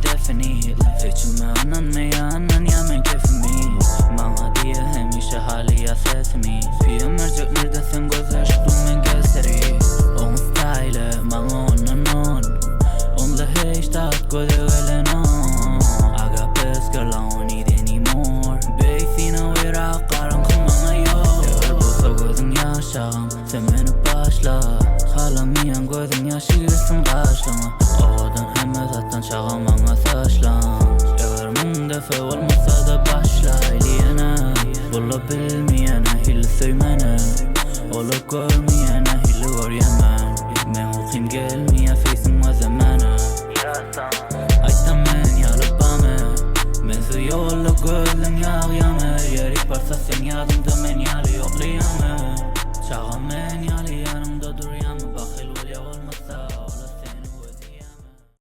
defini Lafetime ananmayan yamen kefimi Bana diye hemişe hali ya sesimi Fiye mercek nerede sen göz aşkımın gösteri On style bana onun Onla hiç tat göze velen Aga peskerla on anymore Beyfina vira karanlık bana yok Eğer bolsa gözün yaşağım sen beni başla Halamayan gözün yaşıyorsun kaşlama Oğadan hemen zaten çağım bana saçlan Eğer mun defa olmasa da başla İliyene Bula bilmeyene hili söymene Olup görmeyene hili var yemen Men okuyum gelmeye feysim o zamana Aytan men yalıp bame Men su yolla gözün yağyame Yerik varsa sen yadımda men yalı yoklayame Çağım men yalı yanımda